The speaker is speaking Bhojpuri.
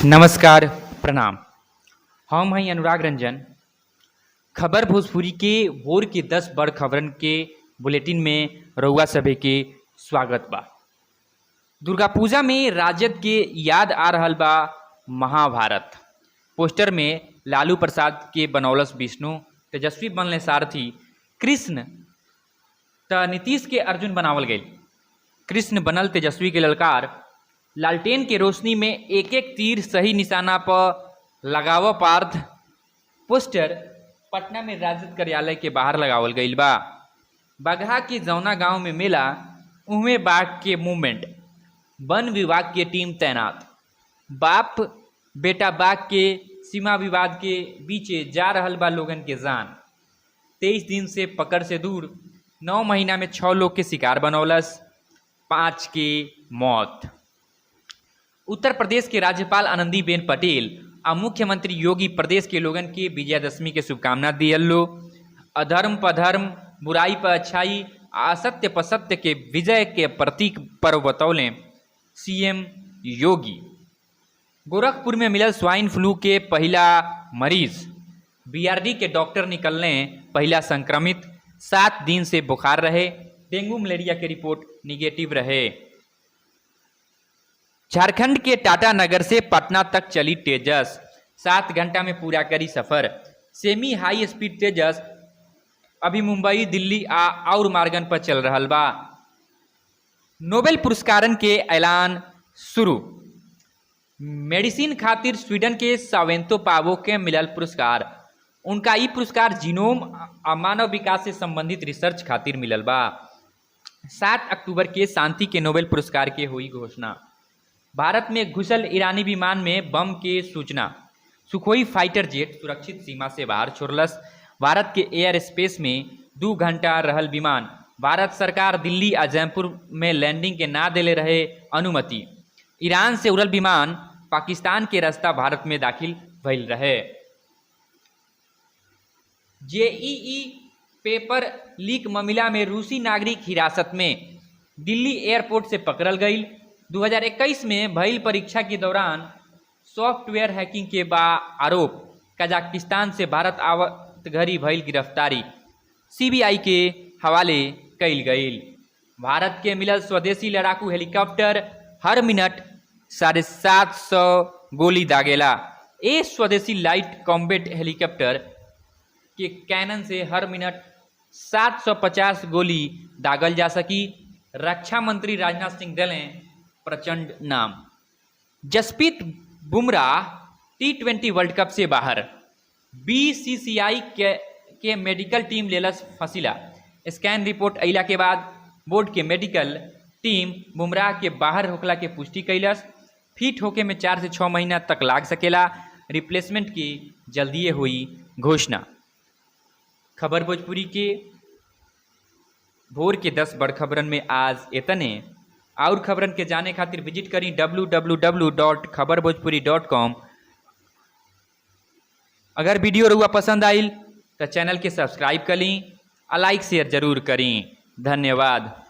नमस्कार, प्रणाम। हम हैं अनुराग रंजन। खबर भोजपुरी के भोर के 10 बड़ खबरन के बुलेटिन में रउआ सभे के स्वागत बा। दुर्गा पूजा में राजद के याद आ रहल बा महाभारत। पोस्टर में लालू प्रसाद के बनौलस विष्णु, तेजस्वी बनले सारथी, कृष्ण त नीतीश के अर्जुन बनावल गई। कृष्ण बनल तेजस्वी के ललकार, लालटेन के रोशनी में एक एक तीर सही निशाना पर लगाव पार्थ। पोस्टर पटना में राजद कार्यालय के बाहर लगावल गईल बा। बगहा के जौना गांव में मेला, उहमे बाघ के मूवमेंट, वन विभाग के टीम तैनात। बाप बेटा बाघ के सीमा विवाद के बीचे जा रहल बा लोगन के जान। 23 दिन से पकड़ से दूर, 9 महीना में 6 लोग के शिकार बनौलस, 5 के मौत। उत्तर प्रदेश के राज्यपाल आनंदीबेन पटेल और मुख्यमंत्री योगी प्रदेश के लोगन के विजयादशमी के शुभकामना दियल लो। अधर्म पर धर्म, बुराई पर अच्छाई, असत्य पर सत्य के विजय के प्रतीक पर्व बतौले सीएम योगी। गोरखपुर में मिलल स्वाइन फ्लू के पहला मरीज, बीआरडी के डॉक्टर निकलने पहला संक्रमित। 7 दिन से बुखार रहे, डेंगू मलेरिया के रिपोर्ट निगेटिव रहे। झारखंड के टाटा नगर से पटना तक चली तेजस, 7 घंटा में पूरा करी सफर। सेमी हाई स्पीड तेजस अभी मुंबई, दिल्ली और मार्गन पर चल रहल बा। नोबेल पुरस्कारन के ऐलान शुरू। मेडिसिन खातिर स्वीडन के सावेंतो पावो के मिलल पुरस्कार। उनका ई पुरस्कार जीनोम और मानव विकास से संबंधित रिसर्च खातिर मिलल बा। 7 अक्टूबर के शांति के नोबेल पुरस्कार के हुई घोषणा। भारत में घुसल ईरानी विमान में बम के सूचना। सुखोई फाइटर जेट सुरक्षित सीमा से बाहर छोड़लस। भारत के एयर स्पेस में 2 घंटा रहल विमान। भारत सरकार दिल्ली और जयपुर में लैंडिंग के ना देले रहे अनुमति। ईरान से उड़ल विमान पाकिस्तान के रास्ता भारत में दाखिल भइल रहे। जेईई पेपर लीक मामला में रूसी नागरिक हिरासत में, दिल्ली एयरपोर्ट से पकड़ल गई। 2021 में भइल परीक्षा के दौरान सॉफ्टवेयर हैकिंग के बा आरोप। कजाकिस्तान से भारत आवत घड़ी भइल गिरफ्तारी, सीबीआई के हवाले कइल गईल। भारत के मिलल स्वदेशी लड़ाकू हेलीकॉप्टर हर मिनट 750 गोली दागेला। ए स्वदेशी लाइट कॉम्बैट हेलीकॉप्टर के कैनन से हर मिनट 750 गोली दागल जा सकी। रक्षा मंत्री राजनाथ सिंह दलें प्रचंड नाम। Jasprit Bumrah T20 world cup से बाहर। बीसीसीआई के मेडिकल टीम लेलस फसीला। स्कैन रिपोर्ट अइला के बाद बोर्ड के मेडिकल टीम बुमराह के बाहर होखला के पुष्टि कैलस। फिट होके में 4 से 6 महीना तक लाग सकेला। रिप्लेसमेंट की जल्दिए हुई घोषणा। खबर भोजपुरी के भोर के 10 बड़ खबरन में आज इतने। और खबरन के जाने खातिर विजिट करी www.khabarBhojpuri.com। अगर वीडियो रउआ पसंद आइल तो चैनल के सब्सक्राइब करी और लाइक शेयर जरूर करी। धन्यवाद।